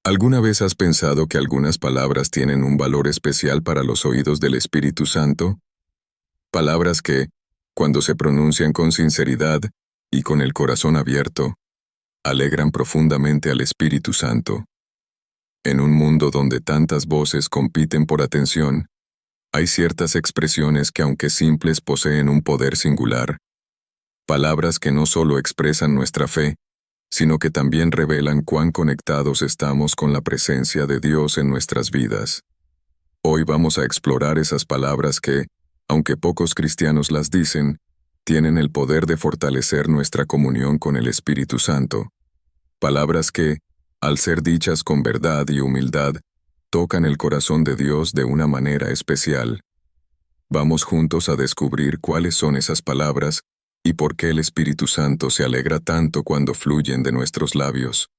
¿Alguna vez has pensado que algunas palabras tienen un valor especial para los oídos del Espíritu Santo? Palabras que, cuando se pronuncian con sinceridad y con el corazón abierto, alegran profundamente al Espíritu Santo. En un mundo donde tantas voces compiten por atención, hay ciertas expresiones que, aunque simples, poseen un poder singular. Palabras que no solo expresan nuestra fe, sino que también revelan cuán conectados estamos con la presencia de Dios en nuestras vidas. Hoy vamos a explorar esas palabras que, aunque pocos cristianos las dicen, tienen el poder de fortalecer nuestra comunión con el Espíritu Santo. Palabras que, al ser dichas con verdad y humildad, tocan el corazón de Dios de una manera especial. Vamos juntos a descubrir cuáles son esas palabras y por qué el Espíritu Santo se alegra tanto cuando fluyen de nuestros labios.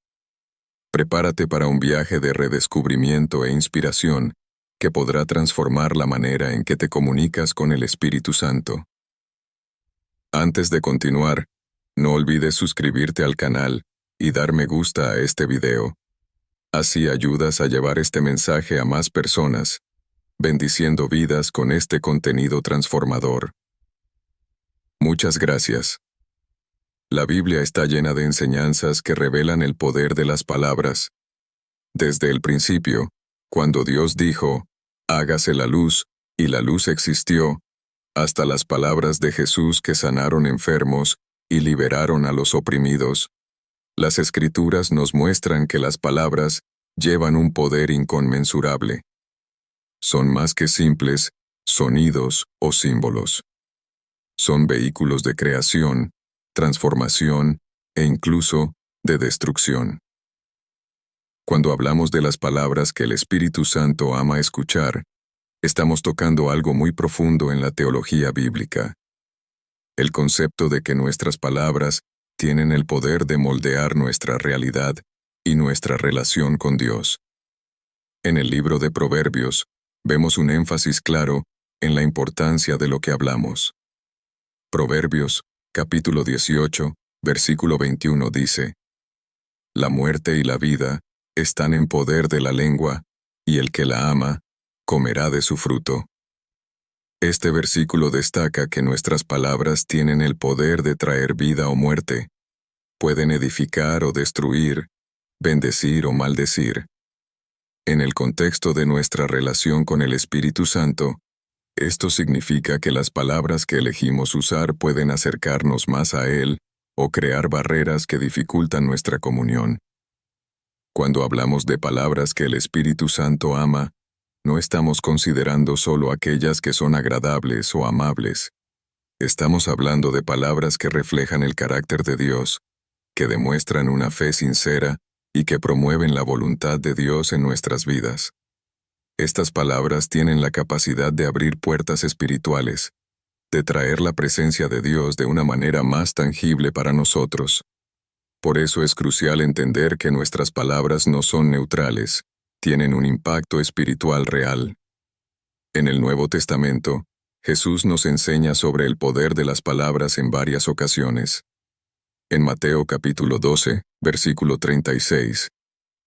Prepárate para un viaje de redescubrimiento e inspiración que podrá transformar la manera en que te comunicas con el Espíritu Santo. Antes de continuar, no olvides suscribirte al canal y dar me gusta a este video. Así ayudas a llevar este mensaje a más personas, bendiciendo vidas con este contenido transformador. Muchas gracias. La Biblia está llena de enseñanzas que revelan el poder de las palabras. Desde el principio, cuando Dios dijo, «Hágase la luz», y la luz existió, hasta las palabras de Jesús que sanaron enfermos y liberaron a los oprimidos. Las Escrituras nos muestran que las palabras llevan un poder inconmensurable. Son más que simples sonidos o símbolos. Son vehículos de creación, transformación e incluso de destrucción. Cuando hablamos de las palabras que el Espíritu Santo ama escuchar, estamos tocando algo muy profundo en la teología bíblica. El concepto de que nuestras palabras tienen el poder de moldear nuestra realidad y nuestra relación con Dios. En el libro de Proverbios, vemos un énfasis claro en la importancia de lo que hablamos. Proverbios, capítulo 18, versículo 21 dice, «La muerte y la vida están en poder de la lengua, y el que la ama, comerá de su fruto». Este versículo destaca que nuestras palabras tienen el poder de traer vida o muerte. Pueden edificar o destruir, bendecir o maldecir. En el contexto de nuestra relación con el Espíritu Santo, esto significa que las palabras que elegimos usar pueden acercarnos más a Él o crear barreras que dificultan nuestra comunión. Cuando hablamos de palabras que el Espíritu Santo ama, no estamos considerando solo aquellas que son agradables o amables. Estamos hablando de palabras que reflejan el carácter de Dios, que demuestran una fe sincera y que promueven la voluntad de Dios en nuestras vidas. Estas palabras tienen la capacidad de abrir puertas espirituales, de traer la presencia de Dios de una manera más tangible para nosotros. Por eso es crucial entender que nuestras palabras no son neutrales, tienen un impacto espiritual real. En el Nuevo Testamento, Jesús nos enseña sobre el poder de las palabras en varias ocasiones. En Mateo capítulo 12, versículo 36,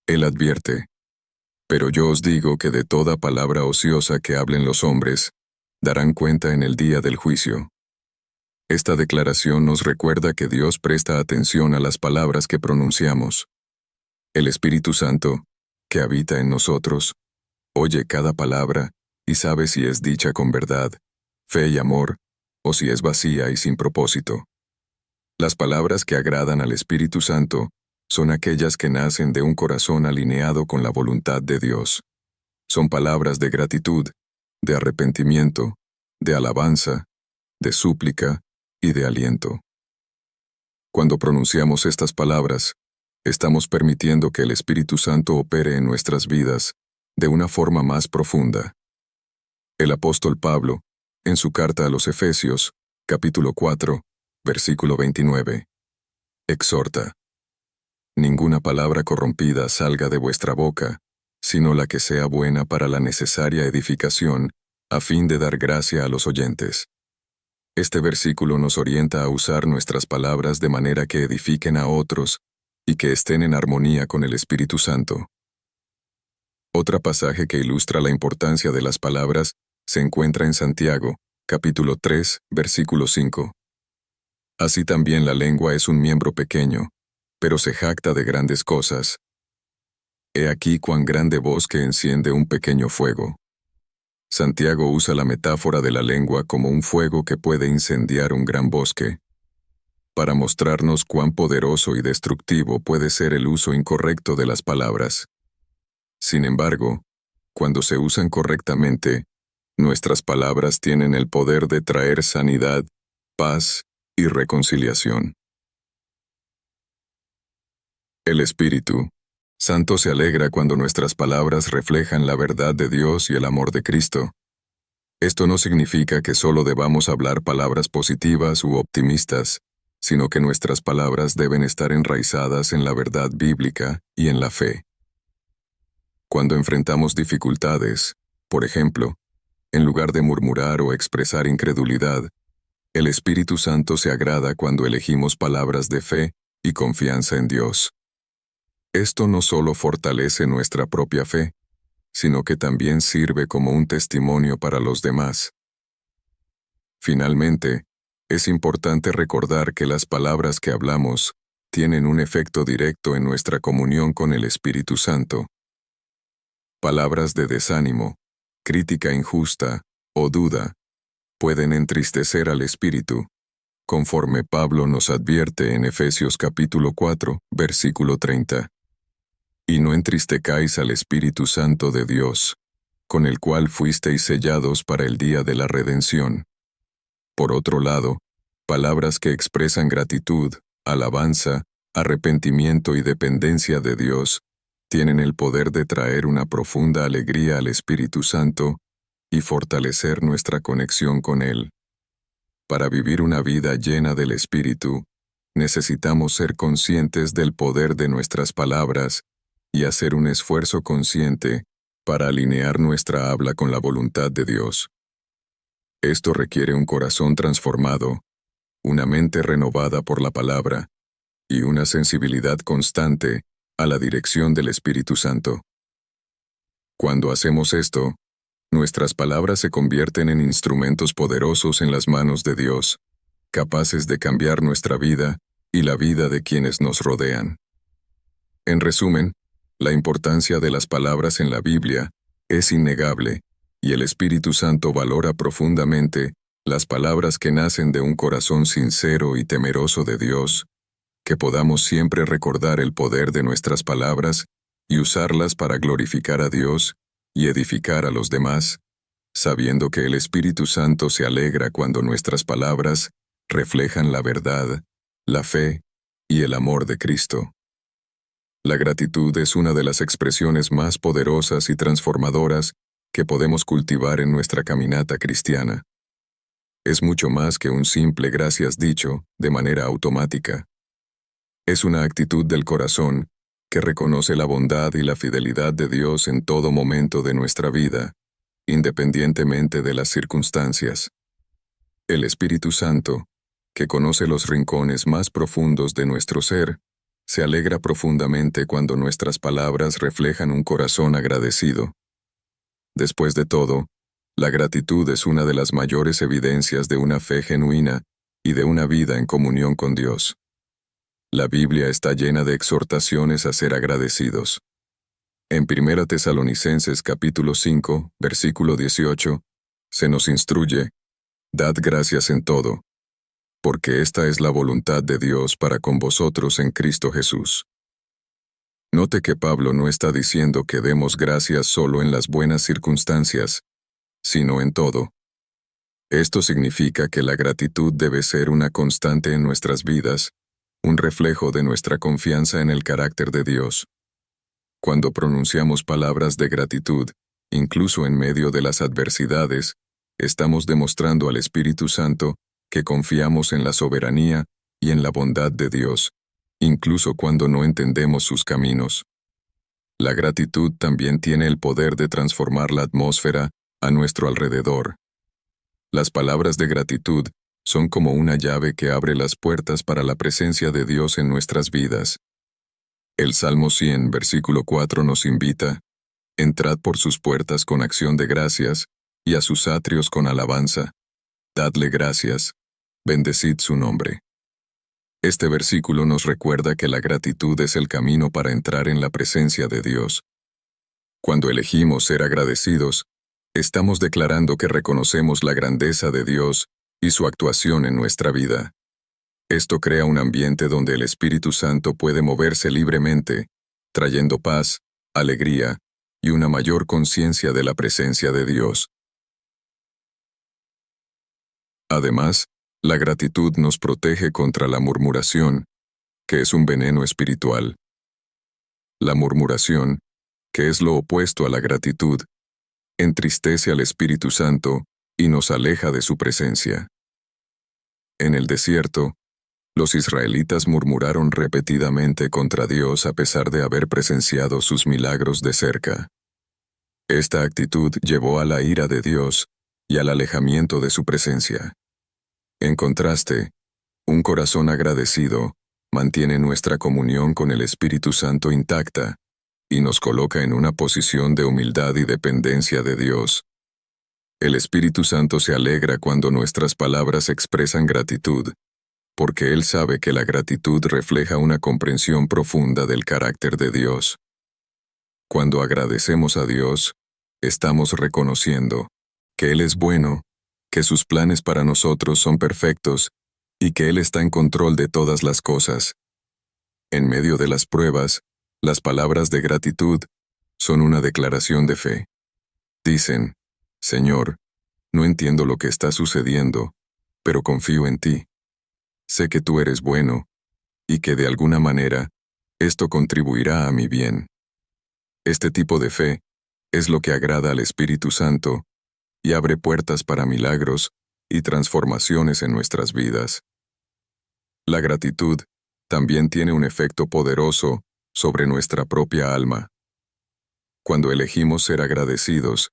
Él advierte, «Pero yo os digo que de toda palabra ociosa que hablen los hombres, darán cuenta en el día del juicio». Esta declaración nos recuerda que Dios presta atención a las palabras que pronunciamos. El Espíritu Santo, que habita en nosotros, oye cada palabra y sabe si es dicha con verdad, fe y amor, o si es vacía y sin propósito. Las palabras que agradan al Espíritu Santo son aquellas que nacen de un corazón alineado con la voluntad de Dios. Son palabras de gratitud, de arrepentimiento, de alabanza, de súplica y de aliento. Cuando pronunciamos estas palabras, estamos permitiendo que el Espíritu Santo opere en nuestras vidas de una forma más profunda. El apóstol Pablo, en su carta a los Efesios, capítulo 4, versículo 29, exhorta: «Ninguna palabra corrompida salga de vuestra boca, sino la que sea buena para la necesaria edificación, a fin de dar gracia a los oyentes». Este versículo nos orienta a usar nuestras palabras de manera que edifiquen a otros y que estén en armonía con el Espíritu Santo. Otro pasaje que ilustra la importancia de las palabras se encuentra en Santiago, capítulo 3, versículo 5. Así también la lengua es un miembro pequeño, pero se jacta de grandes cosas. He aquí cuán grande bosque enciende un pequeño fuego. Santiago usa la metáfora de la lengua como un fuego que puede incendiar un gran bosque, para mostrarnos cuán poderoso y destructivo puede ser el uso incorrecto de las palabras. Sin embargo, cuando se usan correctamente, nuestras palabras tienen el poder de traer sanidad, paz y reconciliación. El Espíritu Santo se alegra cuando nuestras palabras reflejan la verdad de Dios y el amor de Cristo. Esto no significa que solo debamos hablar palabras positivas u optimistas, sino que nuestras palabras deben estar enraizadas en la verdad bíblica y en la fe. Cuando enfrentamos dificultades, por ejemplo, en lugar de murmurar o expresar incredulidad, el Espíritu Santo se agrada cuando elegimos palabras de fe y confianza en Dios. Esto no solo fortalece nuestra propia fe, sino que también sirve como un testimonio para los demás. Finalmente, es importante recordar que las palabras que hablamos tienen un efecto directo en nuestra comunión con el Espíritu Santo. Palabras de desánimo, crítica injusta o duda pueden entristecer al Espíritu, conforme Pablo nos advierte en Efesios capítulo 4, versículo 30. Y no entristecáis al Espíritu Santo de Dios, con el cual fuisteis sellados para el día de la redención. Por otro lado, palabras que expresan gratitud, alabanza, arrepentimiento y dependencia de Dios, tienen el poder de traer una profunda alegría al Espíritu Santo y fortalecer nuestra conexión con Él. Para vivir una vida llena del Espíritu, necesitamos ser conscientes del poder de nuestras palabras y hacer un esfuerzo consciente para alinear nuestra habla con la voluntad de Dios. Esto requiere un corazón transformado, una mente renovada por la palabra y una sensibilidad constante a la dirección del Espíritu Santo. Cuando hacemos esto, nuestras palabras se convierten en instrumentos poderosos en las manos de Dios, capaces de cambiar nuestra vida y la vida de quienes nos rodean. En resumen, la importancia de las palabras en la Biblia es innegable, y el Espíritu Santo valora profundamente las palabras que nacen de un corazón sincero y temeroso de Dios, que podamos siempre recordar el poder de nuestras palabras y usarlas para glorificar a Dios y edificar a los demás, sabiendo que el Espíritu Santo se alegra cuando nuestras palabras reflejan la verdad, la fe y el amor de Cristo. La gratitud es una de las expresiones más poderosas y transformadoras que podemos cultivar en nuestra caminata cristiana. Es mucho más que un simple gracias dicho de manera automática. Es una actitud del corazón que reconoce la bondad y la fidelidad de Dios en todo momento de nuestra vida, independientemente de las circunstancias. El Espíritu Santo, que conoce los rincones más profundos de nuestro ser, se alegra profundamente cuando nuestras palabras reflejan un corazón agradecido. Después de todo, la gratitud es una de las mayores evidencias de una fe genuina y de una vida en comunión con Dios. La Biblia está llena de exhortaciones a ser agradecidos. En 1 Tesalonicenses capítulo 5, versículo 18, se nos instruye: «Dad gracias en todo, porque esta es la voluntad de Dios para con vosotros en Cristo Jesús». Note que Pablo no está diciendo que demos gracias solo en las buenas circunstancias, sino en todo. Esto significa que la gratitud debe ser una constante en nuestras vidas, un reflejo de nuestra confianza en el carácter de Dios. Cuando pronunciamos palabras de gratitud, incluso en medio de las adversidades, estamos demostrando al Espíritu Santo que confiamos en la soberanía y en la bondad de Dios, incluso cuando no entendemos sus caminos. La gratitud también tiene el poder de transformar la atmósfera a nuestro alrededor. Las palabras de gratitud son como una llave que abre las puertas para la presencia de Dios en nuestras vidas. El Salmo 100, versículo 4 nos invita: Entrad por sus puertas con acción de gracias, y a sus atrios con alabanza. Dadle gracias, bendecid su nombre. Este versículo nos recuerda que la gratitud es el camino para entrar en la presencia de Dios. Cuando elegimos ser agradecidos, estamos declarando que reconocemos la grandeza de Dios y su actuación en nuestra vida. Esto crea un ambiente donde el Espíritu Santo puede moverse libremente, trayendo paz, alegría y una mayor conciencia de la presencia de Dios. Además, la gratitud nos protege contra la murmuración, que es un veneno espiritual. La murmuración, que es lo opuesto a la gratitud, entristece al Espíritu Santo y nos aleja de su presencia. En el desierto, los israelitas murmuraron repetidamente contra Dios a pesar de haber presenciado sus milagros de cerca. Esta actitud llevó a la ira de Dios y al alejamiento de su presencia. En contraste, un corazón agradecido mantiene nuestra comunión con el Espíritu Santo intacta y nos coloca en una posición de humildad y dependencia de Dios. El Espíritu Santo se alegra cuando nuestras palabras expresan gratitud, porque Él sabe que la gratitud refleja una comprensión profunda del carácter de Dios. Cuando agradecemos a Dios, estamos reconociendo que Él es bueno, que sus planes para nosotros son perfectos y que Él está en control de todas las cosas. En medio de las pruebas, las palabras de gratitud son una declaración de fe. Dicen, Señor, no entiendo lo que está sucediendo, pero confío en ti. Sé que tú eres bueno, y que de alguna manera, esto contribuirá a mi bien. Este tipo de fe es lo que agrada al Espíritu Santo y abre puertas para milagros y transformaciones en nuestras vidas. La gratitud también tiene un efecto poderoso sobre nuestra propia alma. Cuando elegimos ser agradecidos,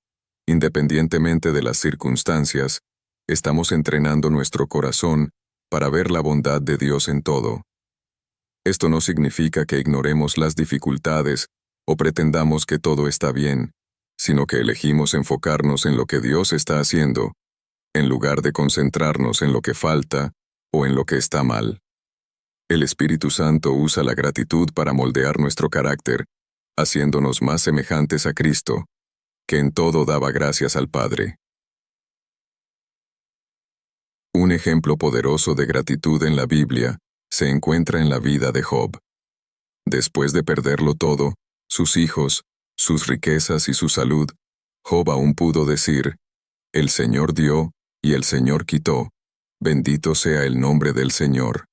independientemente de las circunstancias, estamos entrenando nuestro corazón para ver la bondad de Dios en todo. Esto no significa que ignoremos las dificultades o pretendamos que todo está bien, sino que elegimos enfocarnos en lo que Dios está haciendo, en lugar de concentrarnos en lo que falta o en lo que está mal. El Espíritu Santo usa la gratitud para moldear nuestro carácter, haciéndonos más semejantes a Cristo, que en todo daba gracias al Padre. Un ejemplo poderoso de gratitud en la Biblia se encuentra en la vida de Job. Después de perderlo todo, sus hijos, sus riquezas y su salud, Job aún pudo decir, «El Señor dio, y el Señor quitó, bendito sea el nombre del Señor».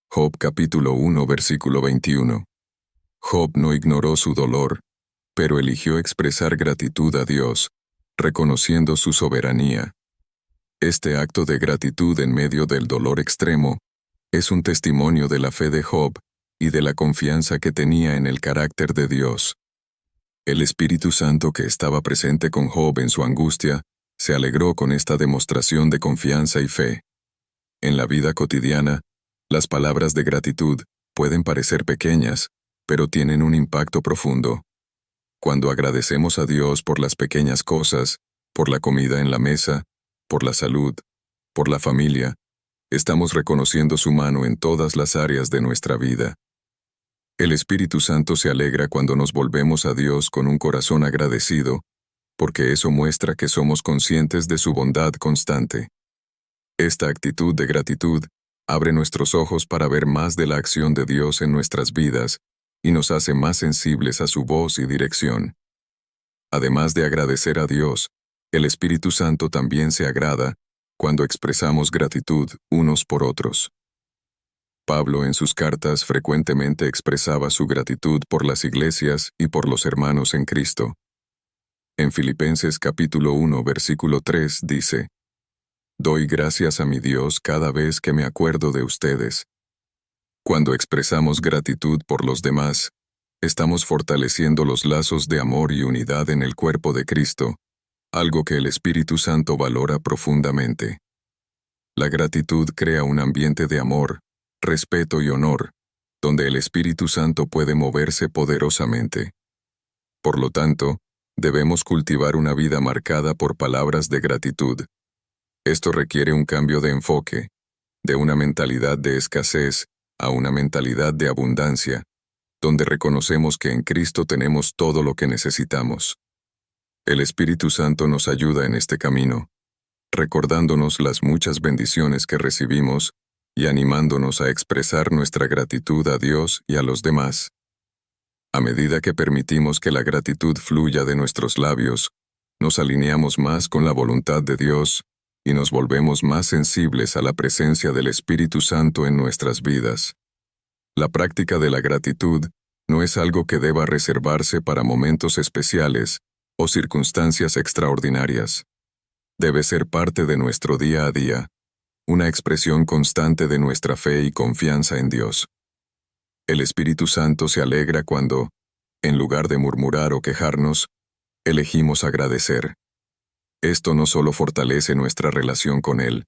Job capítulo 1 versículo 21. Job no ignoró su dolor, pero eligió expresar gratitud a Dios, reconociendo su soberanía. Este acto de gratitud en medio del dolor extremo es un testimonio de la fe de Job y de la confianza que tenía en el carácter de Dios. El Espíritu Santo que estaba presente con Job en su angustia se alegró con esta demostración de confianza y fe. En la vida cotidiana, las palabras de gratitud pueden parecer pequeñas, pero tienen un impacto profundo. Cuando agradecemos a Dios por las pequeñas cosas, por la comida en la mesa, por la salud, por la familia, estamos reconociendo su mano en todas las áreas de nuestra vida. El Espíritu Santo se alegra cuando nos volvemos a Dios con un corazón agradecido, porque eso muestra que somos conscientes de su bondad constante. Esta actitud de gratitud abre nuestros ojos para ver más de la acción de Dios en nuestras vidas y nos hace más sensibles a su voz y dirección. Además de agradecer a Dios, el Espíritu Santo también se agrada cuando expresamos gratitud unos por otros. Pablo en sus cartas frecuentemente expresaba su gratitud por las iglesias y por los hermanos en Cristo. En Filipenses capítulo 1 versículo 3 dice, «Doy gracias a mi Dios cada vez que me acuerdo de ustedes». Cuando expresamos gratitud por los demás, estamos fortaleciendo los lazos de amor y unidad en el cuerpo de Cristo, algo que el Espíritu Santo valora profundamente. La gratitud crea un ambiente de amor, respeto y honor, donde el Espíritu Santo puede moverse poderosamente. Por lo tanto, debemos cultivar una vida marcada por palabras de gratitud. Esto requiere un cambio de enfoque, de una mentalidad de escasez a una mentalidad de abundancia, donde reconocemos que en Cristo tenemos todo lo que necesitamos. El Espíritu Santo nos ayuda en este camino, recordándonos las muchas bendiciones que recibimos y animándonos a expresar nuestra gratitud a Dios y a los demás. A medida que permitimos que la gratitud fluya de nuestros labios, nos alineamos más con la voluntad de Dios y nos volvemos más sensibles a la presencia del Espíritu Santo en nuestras vidas. La práctica de la gratitud no es algo que deba reservarse para momentos especiales o circunstancias extraordinarias. Debe ser parte de nuestro día a día, una expresión constante de nuestra fe y confianza en Dios. El Espíritu Santo se alegra cuando, en lugar de murmurar o quejarnos, elegimos agradecer. Esto no solo fortalece nuestra relación con Él,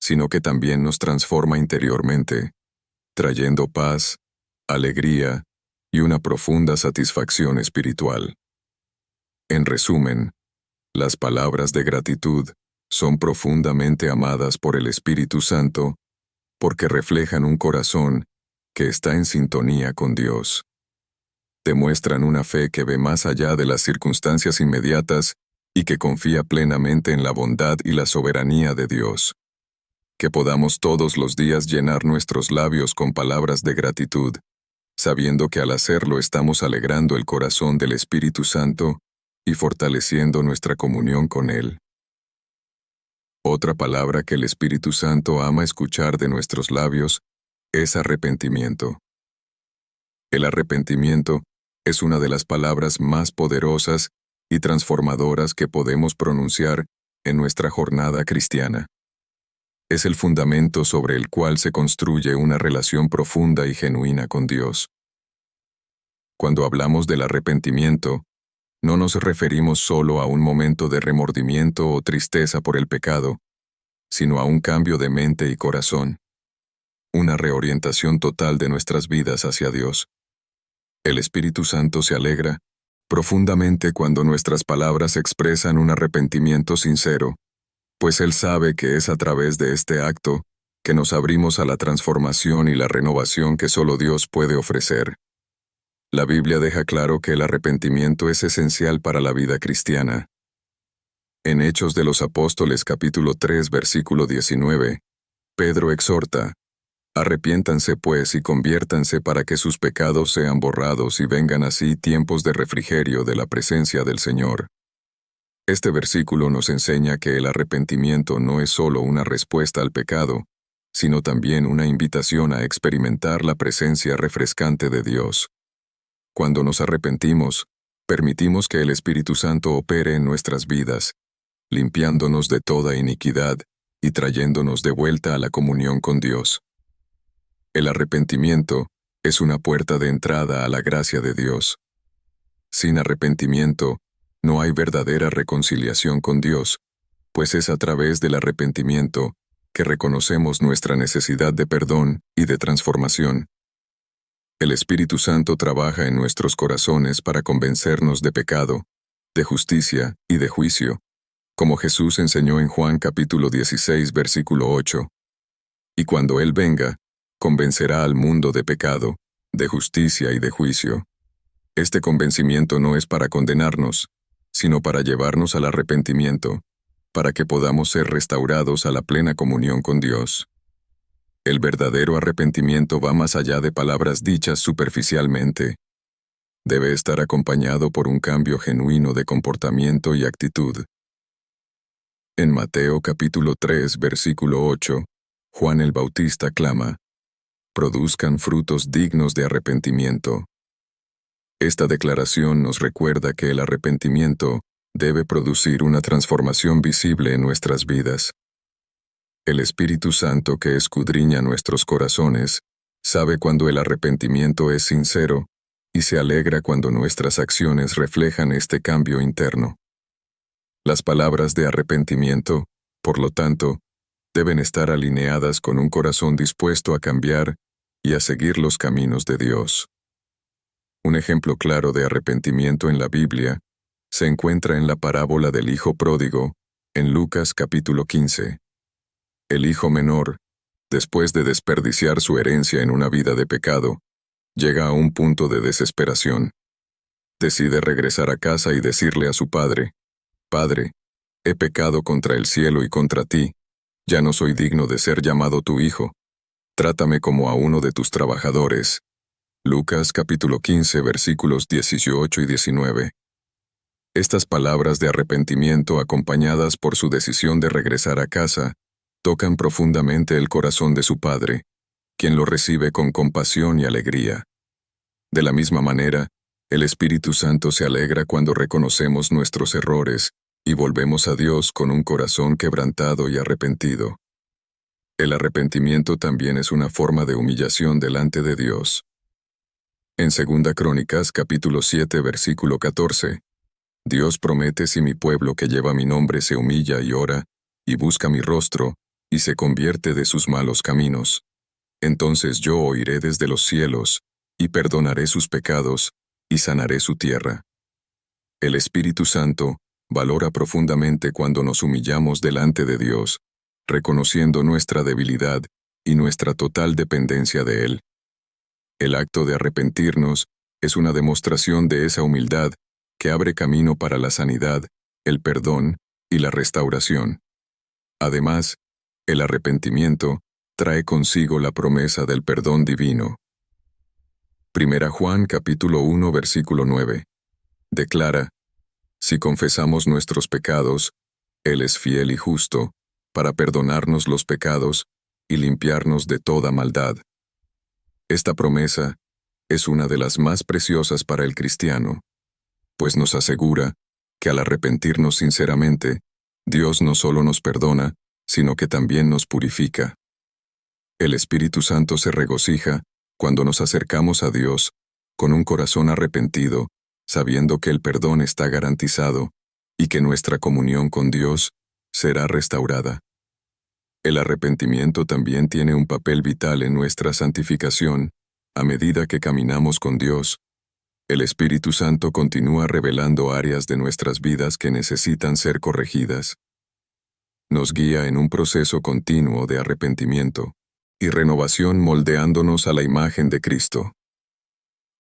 sino que también nos transforma interiormente, trayendo paz, alegría y una profunda satisfacción espiritual. En resumen, las palabras de gratitud son profundamente amadas por el Espíritu Santo porque reflejan un corazón que está en sintonía con Dios. Demuestran una fe que ve más allá de las circunstancias inmediatas y que confía plenamente en la bondad y la soberanía de Dios. Que podamos todos los días llenar nuestros labios con palabras de gratitud, sabiendo que al hacerlo estamos alegrando el corazón del Espíritu Santo y fortaleciendo nuestra comunión con Él. Otra palabra que el Espíritu Santo ama escuchar de nuestros labios es arrepentimiento. El arrepentimiento es una de las palabras más poderosas y transformadoras que podemos pronunciar en nuestra jornada cristiana. Es el fundamento sobre el cual se construye una relación profunda y genuina con Dios. Cuando hablamos del arrepentimiento, no nos referimos solo a un momento de remordimiento o tristeza por el pecado, sino a un cambio de mente y corazón, una reorientación total de nuestras vidas hacia Dios. El Espíritu Santo se alegra profundamente cuando nuestras palabras expresan un arrepentimiento sincero, pues Él sabe que es a través de este acto que nos abrimos a la transformación y la renovación que solo Dios puede ofrecer. La Biblia deja claro que el arrepentimiento es esencial para la vida cristiana. En Hechos de los Apóstoles capítulo 3 versículo 19, Pedro exhorta: «Arrepiéntanse pues y conviértanse para que sus pecados sean borrados y vengan así tiempos de refrigerio de la presencia del Señor». Este versículo nos enseña que el arrepentimiento no es solo una respuesta al pecado, sino también una invitación a experimentar la presencia refrescante de Dios. Cuando nos arrepentimos, permitimos que el Espíritu Santo opere en nuestras vidas, limpiándonos de toda iniquidad y trayéndonos de vuelta a la comunión con Dios. El arrepentimiento es una puerta de entrada a la gracia de Dios. Sin arrepentimiento, no hay verdadera reconciliación con Dios, pues es a través del arrepentimiento que reconocemos nuestra necesidad de perdón y de transformación. El Espíritu Santo trabaja en nuestros corazones para convencernos de pecado, de justicia y de juicio, como Jesús enseñó en Juan capítulo 16 versículo 8. Y cuando Él venga, convencerá al mundo de pecado, de justicia y de juicio. Este convencimiento no es para condenarnos, sino para llevarnos al arrepentimiento, para que podamos ser restaurados a la plena comunión con Dios. El verdadero arrepentimiento va más allá de palabras dichas superficialmente. Debe estar acompañado por un cambio genuino de comportamiento y actitud. En Mateo capítulo 3 versículo 8, Juan el Bautista clama: «Produzcan frutos dignos de arrepentimiento». Esta declaración nos recuerda que el arrepentimiento debe producir una transformación visible en nuestras vidas. El Espíritu Santo que escudriña nuestros corazones sabe cuando el arrepentimiento es sincero y se alegra cuando nuestras acciones reflejan este cambio interno. Las palabras de arrepentimiento, por lo tanto, deben estar alineadas con un corazón dispuesto a cambiar y a seguir los caminos de Dios. Un ejemplo claro de arrepentimiento en la Biblia se encuentra en la parábola del Hijo Pródigo, en Lucas capítulo 15. El hijo menor, después de desperdiciar su herencia en una vida de pecado, llega a un punto de desesperación. Decide regresar a casa y decirle a su padre: «Padre, he pecado contra el cielo y contra ti, ya no soy digno de ser llamado tu hijo. Trátame como a uno de tus trabajadores». Lucas capítulo 15 versículos 18 y 19. Estas palabras de arrepentimiento acompañadas por su decisión de regresar a casa, tocan profundamente el corazón de su padre, quien lo recibe con compasión y alegría. De la misma manera, el Espíritu Santo se alegra cuando reconocemos nuestros errores y volvemos a Dios con un corazón quebrantado y arrepentido. El arrepentimiento también es una forma de humillación delante de Dios. En 2 Crónicas capítulo 7 versículo 14, Dios promete: si mi pueblo que lleva mi nombre se humilla y ora, y busca mi rostro, y se convierte de sus malos caminos, entonces yo oiré desde los cielos, y perdonaré sus pecados, y sanaré su tierra. El Espíritu Santo valora profundamente cuando nos humillamos delante de Dios, reconociendo nuestra debilidad y nuestra total dependencia de Él. El acto de arrepentirnos es una demostración de esa humildad que abre camino para la sanidad, el perdón y la restauración. Además, el arrepentimiento trae consigo la promesa del perdón divino. 1 Juan capítulo 1 versículo 9. Declara: si confesamos nuestros pecados, Él es fiel y justo, para perdonarnos los pecados y limpiarnos de toda maldad. Esta promesa es una de las más preciosas para el cristiano, pues nos asegura que al arrepentirnos sinceramente, Dios no solo nos perdona, sino que también nos purifica. El Espíritu Santo se regocija cuando nos acercamos a Dios con un corazón arrepentido, sabiendo que el perdón está garantizado y que nuestra comunión con Dios será restaurada. El arrepentimiento también tiene un papel vital en nuestra santificación. A medida que caminamos con Dios, el Espíritu Santo continúa revelando áreas de nuestras vidas que necesitan ser corregidas. Nos guía en un proceso continuo de arrepentimiento y renovación, moldeándonos a la imagen de Cristo.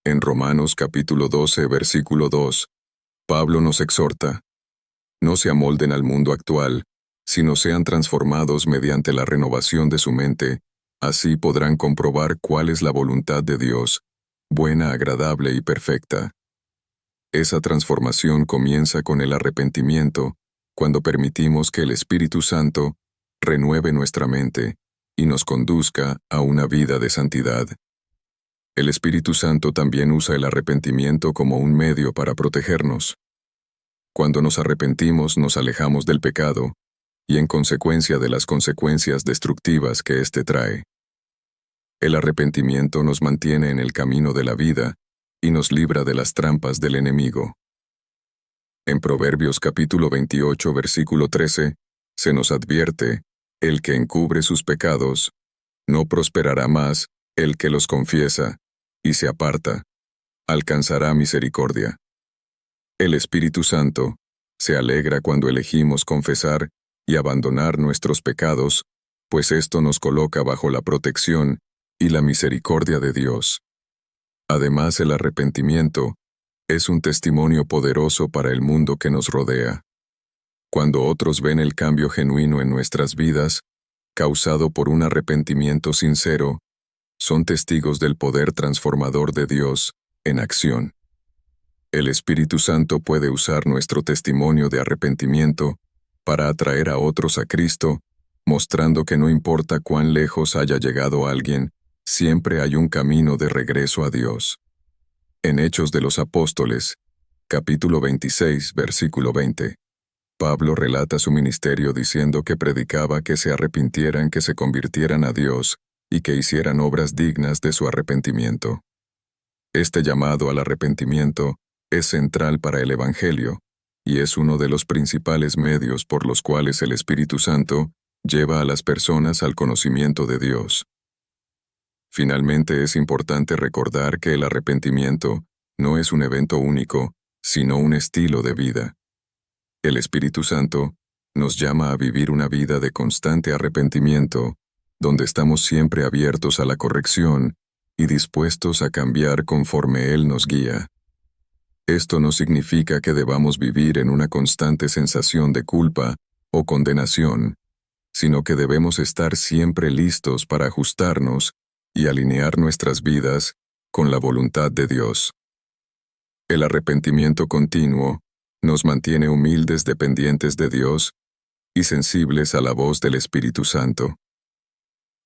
En Romanos capítulo 12 versículo 2, Pablo nos exhorta: no se amolden al mundo actual, sino sean transformados mediante la renovación de su mente, así podrán comprobar cuál es la voluntad de Dios, buena, agradable y perfecta. Esa transformación comienza con el arrepentimiento, cuando permitimos que el Espíritu Santo renueve nuestra mente y nos conduzca a una vida de santidad. El Espíritu Santo también usa el arrepentimiento como un medio para protegernos. Cuando nos arrepentimos, nos alejamos del pecado, y en consecuencia de las consecuencias destructivas que éste trae. El arrepentimiento nos mantiene en el camino de la vida y nos libra de las trampas del enemigo. En Proverbios capítulo 28 versículo 13, se nos advierte: el que encubre sus pecados, no prosperará más; el que los confiesa y se aparta, alcanzará misericordia. El Espíritu Santo se alegra cuando elegimos confesar y abandonar nuestros pecados, pues esto nos coloca bajo la protección y la misericordia de Dios. Además, el arrepentimiento es un testimonio poderoso para el mundo que nos rodea. Cuando otros ven el cambio genuino en nuestras vidas, causado por un arrepentimiento sincero, son testigos del poder transformador de Dios en acción. El Espíritu Santo puede usar nuestro testimonio de arrepentimiento para atraer a otros a Cristo, mostrando que no importa cuán lejos haya llegado alguien, siempre hay un camino de regreso a Dios. En Hechos de los Apóstoles, capítulo 26, versículo 20, Pablo relata su ministerio diciendo que predicaba que se arrepintieran, que se convirtieran a Dios y que hicieran obras dignas de su arrepentimiento. Este llamado al arrepentimiento es central para el Evangelio, y es uno de los principales medios por los cuales el Espíritu Santo lleva a las personas al conocimiento de Dios. Finalmente, es importante recordar que el arrepentimiento no es un evento único, sino un estilo de vida. El Espíritu Santo nos llama a vivir una vida de constante arrepentimiento, donde estamos siempre abiertos a la corrección y dispuestos a cambiar conforme Él nos guía. Esto no significa que debamos vivir en una constante sensación de culpa o condenación, sino que debemos estar siempre listos para ajustarnos y alinear nuestras vidas con la voluntad de Dios. El arrepentimiento continuo nos mantiene humildes dependientes de Dios y sensibles a la voz del Espíritu Santo.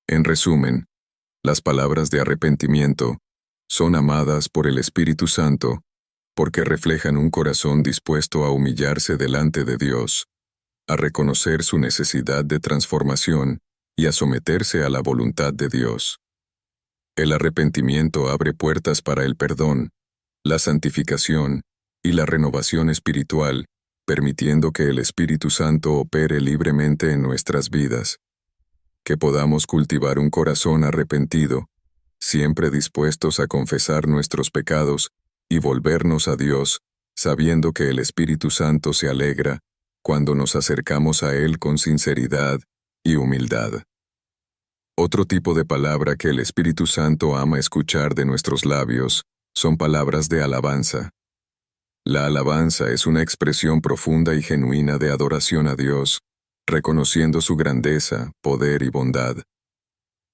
En resumen, las palabras de arrepentimiento son amadas por el Espíritu Santo porque reflejan un corazón dispuesto a humillarse delante de Dios, a reconocer su necesidad de transformación y a someterse a la voluntad de Dios. El arrepentimiento abre puertas para el perdón, la santificación y la renovación espiritual, permitiendo que el Espíritu Santo opere libremente en nuestras vidas. Que podamos cultivar un corazón arrepentido, siempre dispuestos a confesar nuestros pecados y volvernos a Dios, sabiendo que el Espíritu Santo se alegra cuando nos acercamos a Él con sinceridad y humildad. Otro tipo de palabra que el Espíritu Santo ama escuchar de nuestros labios son palabras de alabanza. La alabanza es una expresión profunda y genuina de adoración a Dios, reconociendo su grandeza, poder y bondad.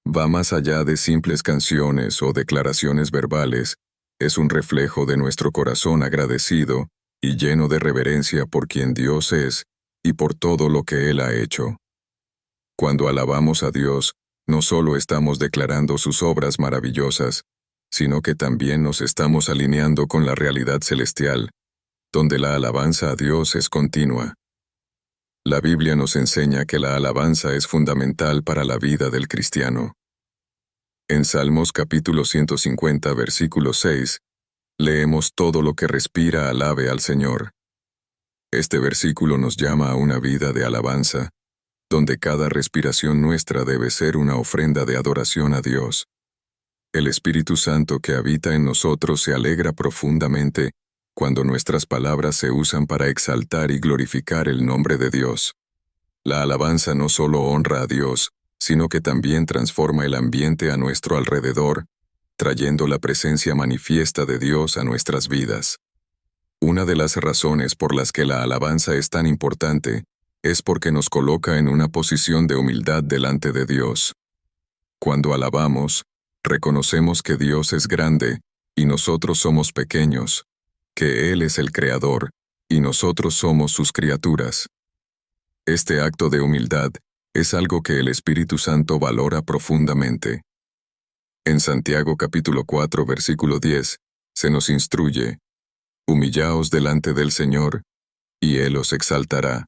Va más allá de simples canciones o declaraciones verbales, es un reflejo de nuestro corazón agradecido y lleno de reverencia por quien Dios es y por todo lo que Él ha hecho. Cuando alabamos a Dios, no solo estamos declarando sus obras maravillosas, sino que también nos estamos alineando con la realidad celestial, donde la alabanza a Dios es continua. La Biblia nos enseña que la alabanza es fundamental para la vida del cristiano. En Salmos capítulo 150, versículo 6, leemos: todo lo que respira alabe al Señor. Este versículo nos llama a una vida de alabanza, donde cada respiración nuestra debe ser una ofrenda de adoración a Dios. El Espíritu Santo que habita en nosotros se alegra profundamente cuando nuestras palabras se usan para exaltar y glorificar el nombre de Dios. La alabanza no solo honra a Dios, sino que también transforma el ambiente a nuestro alrededor, trayendo la presencia manifiesta de Dios a nuestras vidas. Una de las razones por las que la alabanza es tan importante es porque nos coloca en una posición de humildad delante de Dios. Cuando alabamos, reconocemos que Dios es grande y nosotros somos pequeños, que Él es el Creador y nosotros somos sus criaturas. Este acto de humildad es algo que el Espíritu Santo valora profundamente. En Santiago capítulo 4, versículo 10, se nos instruye: humillaos delante del Señor, y Él os exaltará.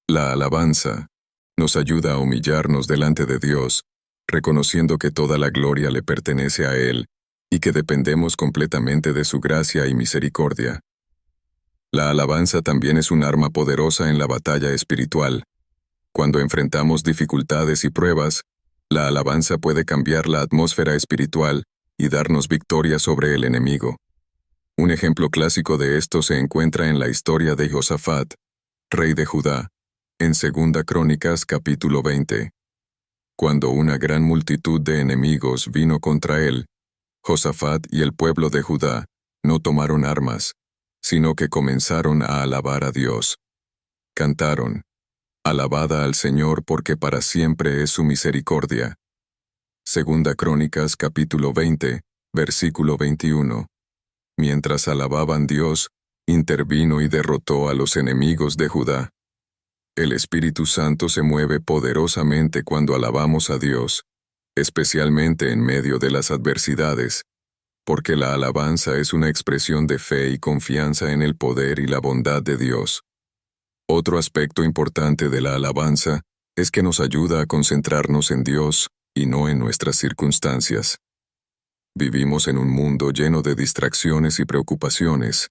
La alabanza nos ayuda a humillarnos delante de Dios, reconociendo que toda la gloria le pertenece a Él y que dependemos completamente de su gracia y misericordia. La alabanza también es un arma poderosa en la batalla espiritual. Cuando enfrentamos dificultades y pruebas, la alabanza puede cambiar la atmósfera espiritual y darnos victoria sobre el enemigo. Un ejemplo clásico de esto se encuentra en la historia de Josafat, rey de Judá, en 2 Crónicas capítulo 20. Cuando una gran multitud de enemigos vino contra él, Josafat y el pueblo de Judá no tomaron armas, sino que comenzaron a alabar a Dios. Cantaron: alabada al Señor porque para siempre es su misericordia. 2 Crónicas capítulo 20, versículo 21. Mientras alababan, Dios intervino y derrotó a los enemigos de Judá. El Espíritu Santo se mueve poderosamente cuando alabamos a Dios, especialmente en medio de las adversidades, porque la alabanza es una expresión de fe y confianza en el poder y la bondad de Dios. Otro aspecto importante de la alabanza es que nos ayuda a concentrarnos en Dios y no en nuestras circunstancias. Vivimos en un mundo lleno de distracciones y preocupaciones,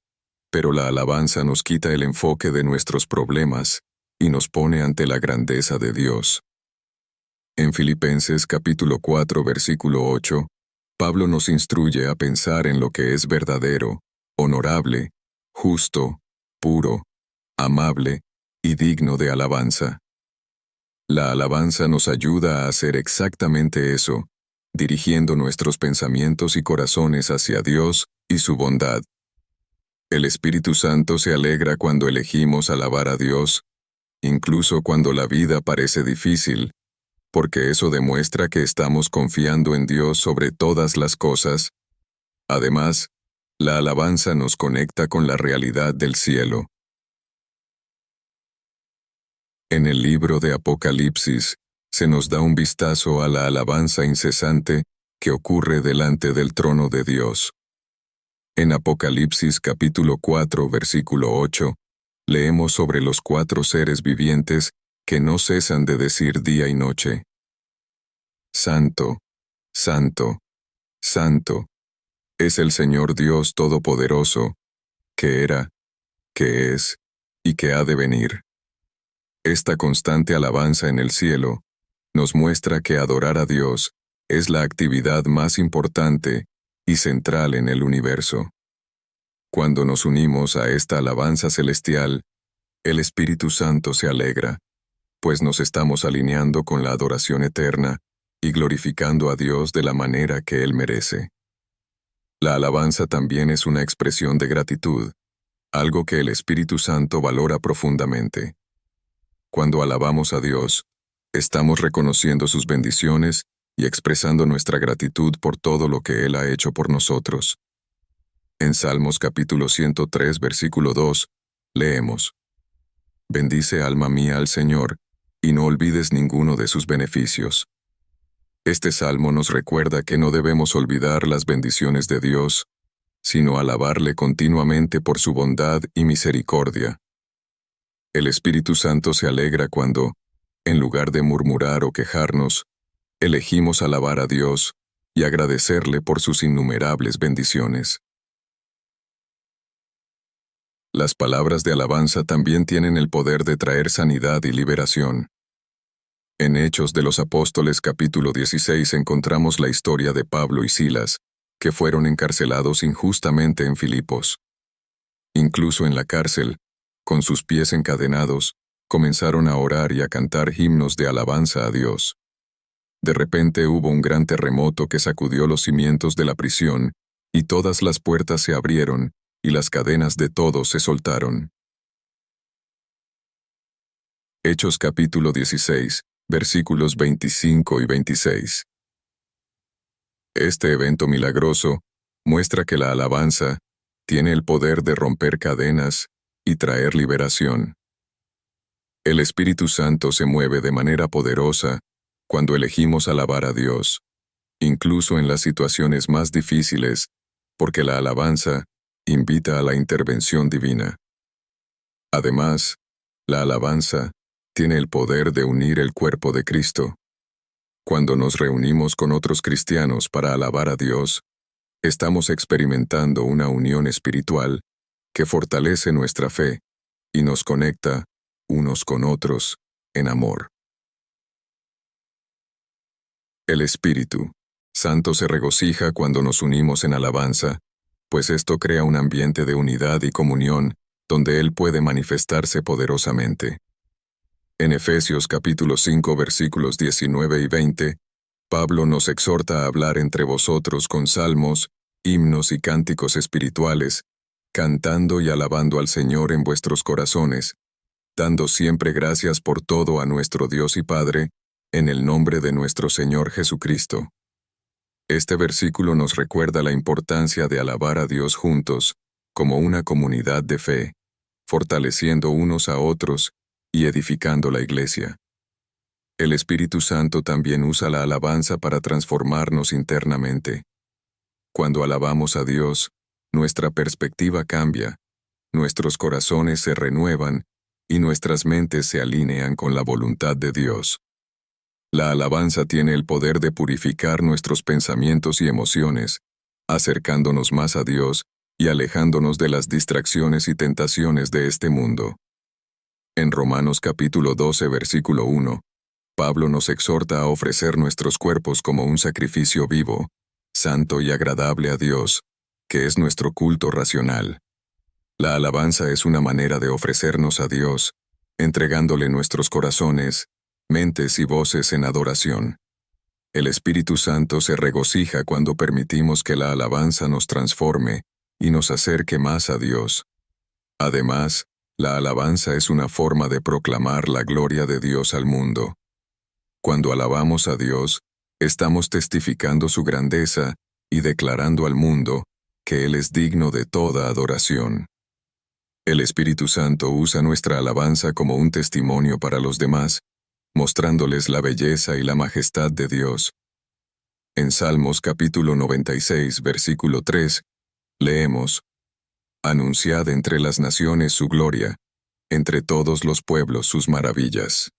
pero la alabanza nos quita el enfoque de nuestros problemas y nos pone ante la grandeza de Dios. En Filipenses capítulo 4, versículo 8, Pablo nos instruye a pensar en lo que es verdadero, honorable, justo, puro, amable y digno de alabanza. La alabanza nos ayuda a hacer exactamente eso, dirigiendo nuestros pensamientos y corazones hacia Dios y su bondad. El Espíritu Santo se alegra cuando elegimos alabar a Dios, incluso cuando la vida parece difícil, porque eso demuestra que estamos confiando en Dios sobre todas las cosas. Además, la alabanza nos conecta con la realidad del cielo. En el libro de Apocalipsis, se nos da un vistazo a la alabanza incesante que ocurre delante del trono de Dios. En Apocalipsis capítulo 4, versículo 8, leemos sobre los 4 seres vivientes que no cesan de decir día y noche: Santo, Santo, Santo, es el Señor Dios Todopoderoso, que era, que es y que ha de venir. Esta constante alabanza en el cielo nos muestra que adorar a Dios es la actividad más importante y central en el universo. Cuando nos unimos a esta alabanza celestial, el Espíritu Santo se alegra, pues nos estamos alineando con la adoración eterna y glorificando a Dios de la manera que Él merece. La alabanza también es una expresión de gratitud, algo que el Espíritu Santo valora profundamente. Cuando alabamos a Dios, estamos reconociendo sus bendiciones y expresando nuestra gratitud por todo lo que Él ha hecho por nosotros. En Salmos capítulo 103, versículo 2, leemos: Bendice alma mía al Señor, y no olvides ninguno de sus beneficios. Este salmo nos recuerda que no debemos olvidar las bendiciones de Dios, sino alabarle continuamente por su bondad y misericordia. El Espíritu Santo se alegra cuando, en lugar de murmurar o quejarnos, elegimos alabar a Dios y agradecerle por sus innumerables bendiciones. Las palabras de alabanza también tienen el poder de traer sanidad y liberación. En Hechos de los Apóstoles capítulo 16 encontramos la historia de Pablo y Silas, que fueron encarcelados injustamente en Filipos. Incluso en la cárcel, con sus pies encadenados, comenzaron a orar y a cantar himnos de alabanza a Dios. De repente hubo un gran terremoto que sacudió los cimientos de la prisión, y todas las puertas se abrieron, y las cadenas de todos se soltaron. Hechos capítulo 16, versículos 25 y 26. Este evento milagroso muestra que la alabanza tiene el poder de romper cadenas y traer liberación. El Espíritu Santo se mueve de manera poderosa cuando elegimos alabar a Dios, incluso en las situaciones más difíciles, porque la alabanza invita a la intervención divina. Además, la alabanza tiene el poder de unir el cuerpo de Cristo. Cuando nos reunimos con otros cristianos para alabar a Dios, estamos experimentando una unión espiritual que fortalece nuestra fe y nos conecta, unos con otros, en amor. El Espíritu Santo se regocija cuando nos unimos en alabanza, pues esto crea un ambiente de unidad y comunión donde Él puede manifestarse poderosamente. En Efesios capítulo 5 versículos 19 y 20, Pablo nos exhorta a hablar entre vosotros con salmos, himnos y cánticos espirituales, cantando y alabando al Señor en vuestros corazones, dando siempre gracias por todo a nuestro Dios y Padre, en el nombre de nuestro Señor Jesucristo. Este versículo nos recuerda la importancia de alabar a Dios juntos, como una comunidad de fe, fortaleciendo unos a otros y edificando la iglesia. El Espíritu Santo también usa la alabanza para transformarnos internamente. Cuando alabamos a Dios, nuestra perspectiva cambia, nuestros corazones se renuevan y nuestras mentes se alinean con la voluntad de Dios. La alabanza tiene el poder de purificar nuestros pensamientos y emociones, acercándonos más a Dios y alejándonos de las distracciones y tentaciones de este mundo. En Romanos capítulo 12 versículo 1, Pablo nos exhorta a ofrecer nuestros cuerpos como un sacrificio vivo, santo y agradable a Dios, que es nuestro culto racional. La alabanza es una manera de ofrecernos a Dios, entregándole nuestros corazones, mentes y voces en adoración. El Espíritu Santo se regocija cuando permitimos que la alabanza nos transforme y nos acerque más a Dios. Además, la alabanza es una forma de proclamar la gloria de Dios al mundo. Cuando alabamos a Dios, estamos testificando su grandeza y declarando al mundo que Él es digno de toda adoración. El Espíritu Santo usa nuestra alabanza como un testimonio para los demás, mostrándoles la belleza y la majestad de Dios. En Salmos capítulo 96, versículo 3, leemos: Anunciad entre las naciones su gloria, entre todos los pueblos sus maravillas.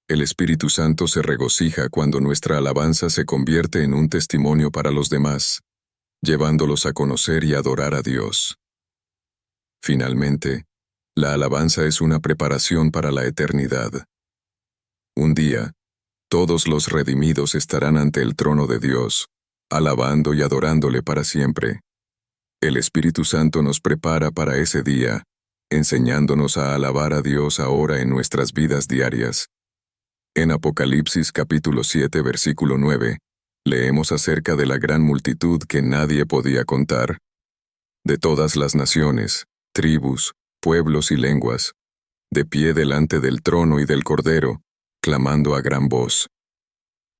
El Espíritu Santo se regocija cuando nuestra alabanza se convierte en un testimonio para los demás, llevándolos a conocer y adorar a Dios. Finalmente, la alabanza es una preparación para la eternidad. Un día, todos los redimidos estarán ante el trono de Dios, alabando y adorándole para siempre. El Espíritu Santo nos prepara para ese día, enseñándonos a alabar a Dios ahora en nuestras vidas diarias. En Apocalipsis capítulo 7 versículo 9, leemos acerca de la gran multitud que nadie podía contar. De todas las naciones, tribus, pueblos y lenguas, de pie delante del trono y del Cordero, clamando a gran voz.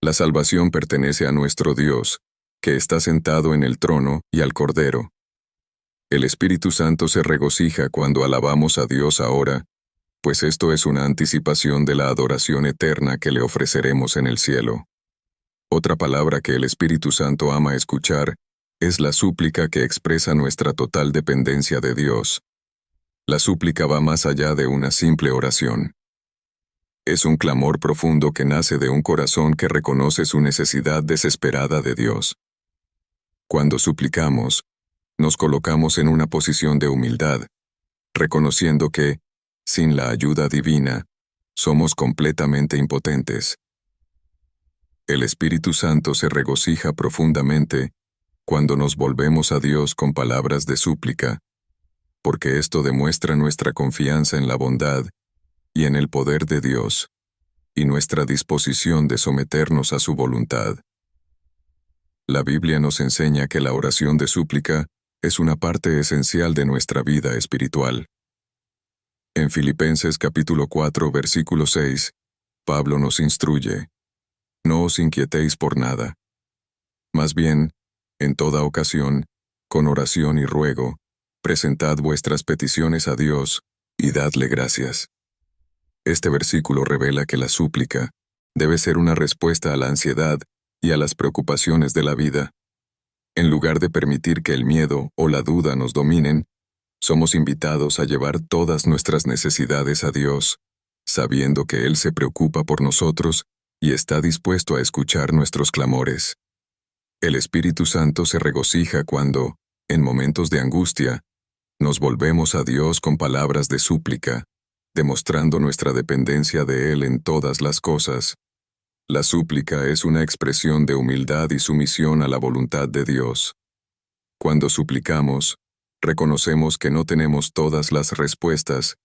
La salvación pertenece a nuestro Dios, que está sentado en el trono y al Cordero. El Espíritu Santo se regocija cuando alabamos a Dios ahora, pues esto es una anticipación de la adoración eterna que le ofreceremos en el cielo. Otra palabra que el Espíritu Santo ama escuchar es la súplica, que expresa nuestra total dependencia de Dios. La súplica va más allá de una simple oración. Es un clamor profundo que nace de un corazón que reconoce su necesidad desesperada de Dios. Cuando suplicamos, nos colocamos en una posición de humildad, reconociendo que, sin la ayuda divina, somos completamente impotentes. El Espíritu Santo se regocija profundamente cuando nos volvemos a Dios con palabras de súplica, porque esto demuestra nuestra confianza en la bondad y en el poder de Dios, y nuestra disposición de someternos a su voluntad. La Biblia nos enseña que la oración de súplica es una parte esencial de nuestra vida espiritual. En Filipenses capítulo 4 versículo 6, Pablo nos instruye: No os inquietéis por nada. Más bien, en toda ocasión, con oración y ruego, presentad vuestras peticiones a Dios, y dadle gracias. Este versículo revela que la súplica debe ser una respuesta a la ansiedad y a las preocupaciones de la vida. En lugar de permitir que el miedo o la duda nos dominen, somos invitados a llevar todas nuestras necesidades a Dios, sabiendo que Él se preocupa por nosotros y está dispuesto a escuchar nuestros clamores. El Espíritu Santo se regocija cuando, en momentos de angustia, nos volvemos a Dios con palabras de súplica, demostrando nuestra dependencia de Él en todas las cosas. La súplica es una expresión de humildad y sumisión a la voluntad de Dios. Cuando suplicamos, reconocemos que no tenemos todas las respuestas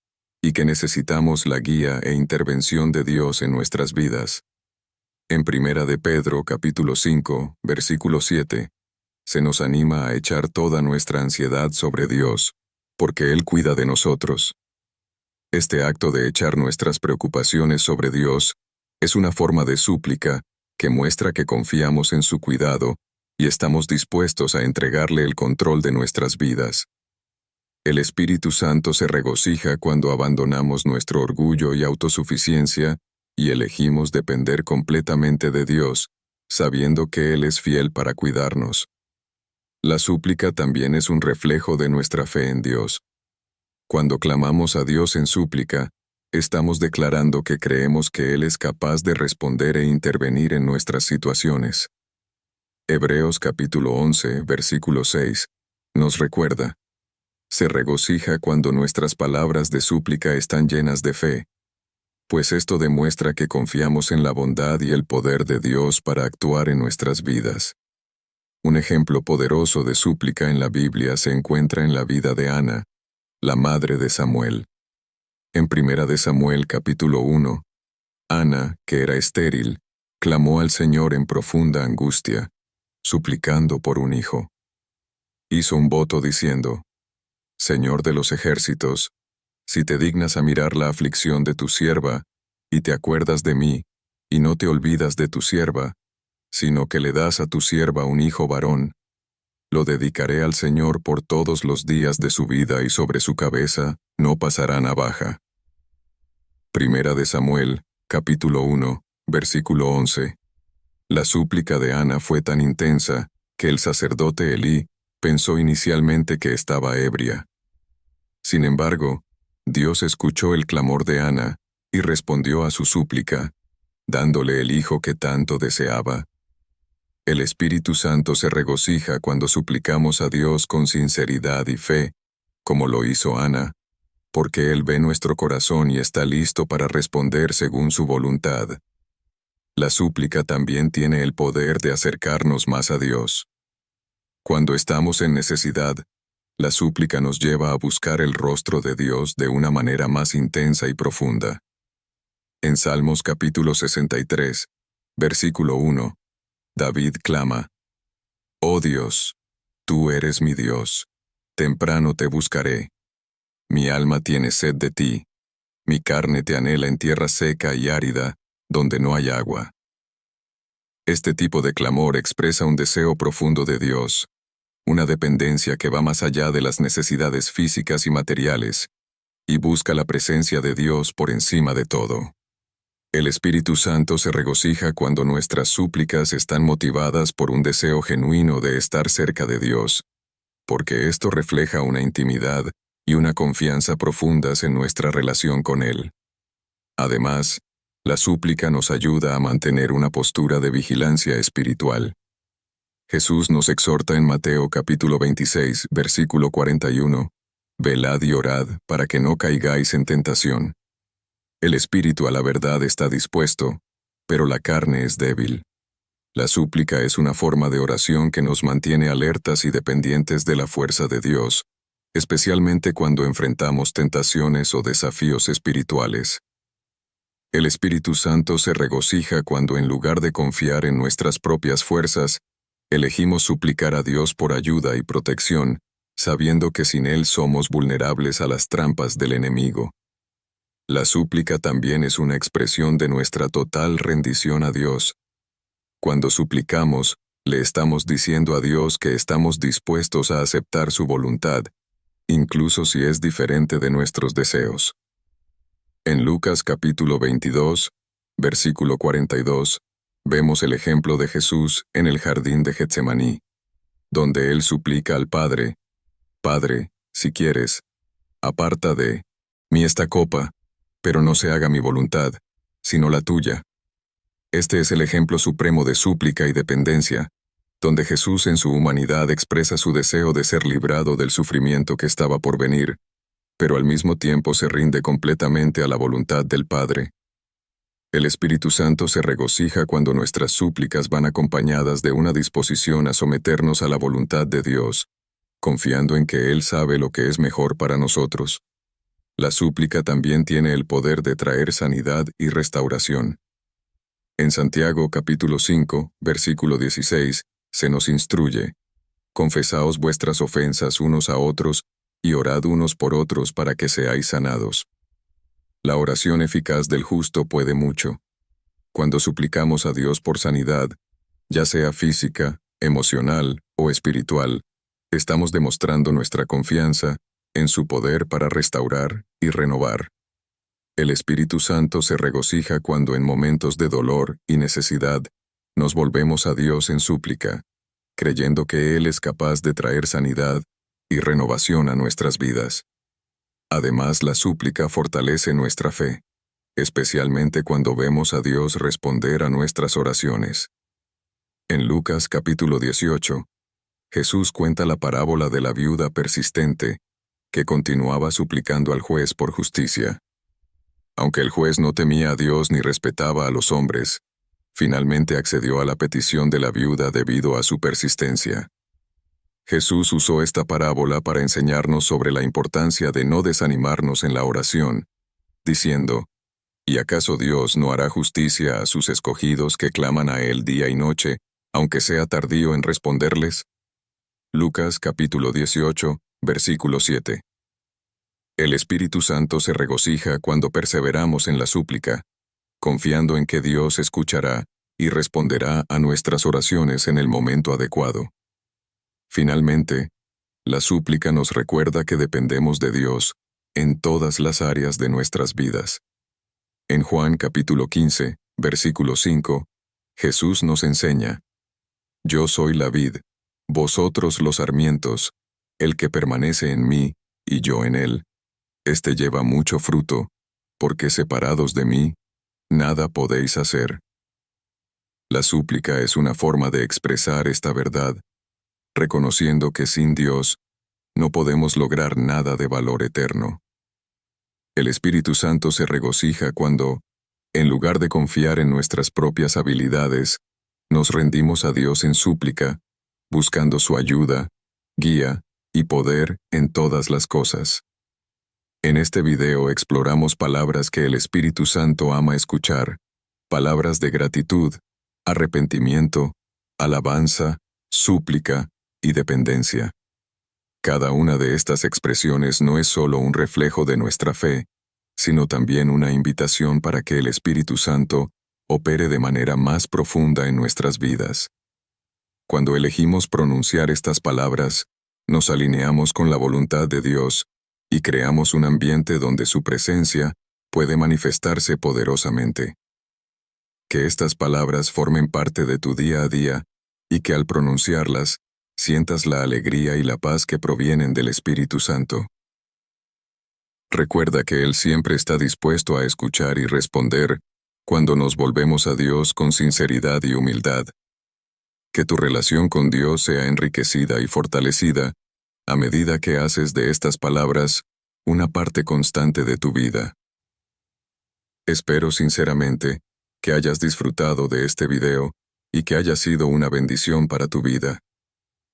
y que necesitamos la guía e intervención de Dios en nuestras vidas. En Primera de Pedro capítulo 5, versículo 7, se nos anima a echar toda nuestra ansiedad sobre Dios, porque Él cuida de nosotros. Este acto de echar nuestras preocupaciones sobre Dios es una forma de súplica que muestra que confiamos en su cuidado y estamos dispuestos a entregarle el control de nuestras vidas. El Espíritu Santo se regocija cuando abandonamos nuestro orgullo y autosuficiencia y elegimos depender completamente de Dios, sabiendo que Él es fiel para cuidarnos. La súplica también es un reflejo de nuestra fe en Dios. Cuando clamamos a Dios en súplica, estamos declarando que creemos que Él es capaz de responder e intervenir en nuestras situaciones. Hebreos capítulo 11, versículo 6, nos recuerda: se regocija cuando nuestras palabras de súplica están llenas de fe, pues esto demuestra que confiamos en la bondad y el poder de Dios para actuar en nuestras vidas. Un ejemplo poderoso de súplica en la Biblia se encuentra en la vida de Ana, la madre de Samuel. En 1 de Samuel capítulo 1, Ana, que era estéril, clamó al Señor en profunda angustia, suplicando por un hijo. Hizo un voto diciendo: Señor de los ejércitos, si te dignas a mirar la aflicción de tu sierva, y te acuerdas de mí, y no te olvidas de tu sierva, sino que le das a tu sierva un hijo varón, lo dedicaré al Señor por todos los días de su vida y sobre su cabeza no pasará navaja. 1 de Samuel, capítulo 1, versículo 11. La súplica de Ana fue tan intensa que el sacerdote Elí pensó inicialmente que estaba ebria. Sin embargo, Dios escuchó el clamor de Ana y respondió a su súplica, dándole el hijo que tanto deseaba. El Espíritu Santo se regocija cuando suplicamos a Dios con sinceridad y fe, como lo hizo Ana, porque Él ve nuestro corazón y está listo para responder según su voluntad. La súplica también tiene el poder de acercarnos más a Dios. Cuando estamos en necesidad, la súplica nos lleva a buscar el rostro de Dios de una manera más intensa y profunda. En Salmos capítulo 63, versículo 1, David clama: Oh Dios, tú eres mi Dios, temprano te buscaré. Mi alma tiene sed de ti, mi carne te anhela en tierra seca y árida, donde no hay agua. Este tipo de clamor expresa un deseo profundo de Dios, una dependencia que va más allá de las necesidades físicas y materiales, y busca la presencia de Dios por encima de todo. El Espíritu Santo se regocija cuando nuestras súplicas están motivadas por un deseo genuino de estar cerca de Dios, porque esto refleja una intimidad y una confianza profundas en nuestra relación con Él. Además, la súplica nos ayuda a mantener una postura de vigilancia espiritual. Jesús nos exhorta en Mateo capítulo 26, versículo 41, «Velad y orad para que no caigáis en tentación. El espíritu a la verdad está dispuesto, pero la carne es débil». La súplica es una forma de oración que nos mantiene alertas y dependientes de la fuerza de Dios, especialmente cuando enfrentamos tentaciones o desafíos espirituales. El Espíritu Santo se regocija cuando, en lugar de confiar en nuestras propias fuerzas, elegimos suplicar a Dios por ayuda y protección, sabiendo que sin Él somos vulnerables a las trampas del enemigo. La súplica también es una expresión de nuestra total rendición a Dios. Cuando suplicamos, le estamos diciendo a Dios que estamos dispuestos a aceptar su voluntad, incluso si es diferente de nuestros deseos. En Lucas capítulo 22, versículo 42, vemos el ejemplo de Jesús en el jardín de Getsemaní, donde Él suplica al Padre: «Padre, si quieres, aparta de mí esta copa, pero no se haga mi voluntad, sino la tuya». Este es el ejemplo supremo de súplica y dependencia, donde Jesús en su humanidad expresa su deseo de ser librado del sufrimiento que estaba por venir, pero al mismo tiempo se rinde completamente a la voluntad del Padre. El Espíritu Santo se regocija cuando nuestras súplicas van acompañadas de una disposición a someternos a la voluntad de Dios, confiando en que Él sabe lo que es mejor para nosotros. La súplica también tiene el poder de traer sanidad y restauración. En Santiago capítulo 5, versículo 16, se nos instruye: «Confesaos vuestras ofensas unos a otros, y orad unos por otros para que seáis sanados». La oración eficaz del justo puede mucho. Cuando suplicamos a Dios por sanidad, ya sea física, emocional o espiritual, estamos demostrando nuestra confianza en su poder para restaurar y renovar. El Espíritu Santo se regocija cuando en momentos de dolor y necesidad nos volvemos a Dios en súplica, creyendo que Él es capaz de traer sanidad y renovación a nuestras vidas. Además, la súplica fortalece nuestra fe, especialmente cuando vemos a Dios responder a nuestras oraciones. En Lucas capítulo 18, Jesús cuenta la parábola de la viuda persistente, que continuaba suplicando al juez por justicia. Aunque el juez no temía a Dios ni respetaba a los hombres, finalmente accedió a la petición de la viuda debido a su persistencia. Jesús usó esta parábola para enseñarnos sobre la importancia de no desanimarnos en la oración, diciendo, ¿y acaso Dios no hará justicia a sus escogidos que claman a Él día y noche, aunque sea tardío en responderles? Lucas capítulo 18, versículo 7. El Espíritu Santo se regocija cuando perseveramos en la súplica, confiando en que Dios escuchará y responderá a nuestras oraciones en el momento adecuado. Finalmente, la súplica nos recuerda que dependemos de Dios en todas las áreas de nuestras vidas. En Juan capítulo 15, versículo 5, Jesús nos enseña, «Yo soy la vid, vosotros los sarmientos, el que permanece en mí y yo en él, éste lleva mucho fruto, porque separados de mí, nada podéis hacer». La súplica es una forma de expresar esta verdad, reconociendo que sin Dios no podemos lograr nada de valor eterno. El Espíritu Santo se regocija cuando, en lugar de confiar en nuestras propias habilidades, nos rendimos a Dios en súplica, buscando su ayuda, guía y poder en todas las cosas. En este video exploramos palabras que el Espíritu Santo ama escuchar, palabras de gratitud, arrepentimiento, alabanza, súplica y dependencia. Cada una de estas expresiones no es solo un reflejo de nuestra fe, sino también una invitación para que el Espíritu Santo opere de manera más profunda en nuestras vidas. Cuando elegimos pronunciar estas palabras, nos alineamos con la voluntad de Dios y creamos un ambiente donde su presencia puede manifestarse poderosamente. Que estas palabras formen parte de tu día a día y que al pronunciarlas, sientas la alegría y la paz que provienen del Espíritu Santo. Recuerda que Él siempre está dispuesto a escuchar y responder cuando nos volvemos a Dios con sinceridad y humildad. Que tu relación con Dios sea enriquecida y fortalecida a medida que haces de estas palabras una parte constante de tu vida. Espero sinceramente que hayas disfrutado de este video y que haya sido una bendición para tu vida.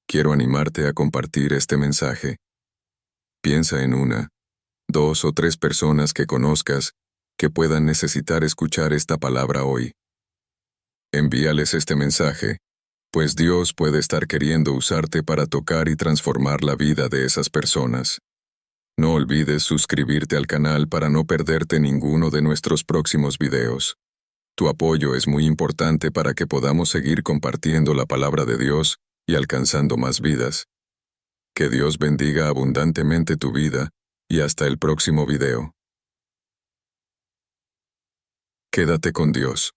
Quiero animarte a compartir este mensaje. Piensa en 1, 2 o 3 personas que conozcas que puedan necesitar escuchar esta palabra hoy. Envíales este mensaje, pues Dios puede estar queriendo usarte para tocar y transformar la vida de esas personas. No olvides suscribirte al canal para no perderte ninguno de nuestros próximos videos. Tu apoyo es muy importante para que podamos seguir compartiendo la palabra de Dios y alcanzando más vidas. Que Dios bendiga abundantemente tu vida y hasta el próximo video. Quédate con Dios.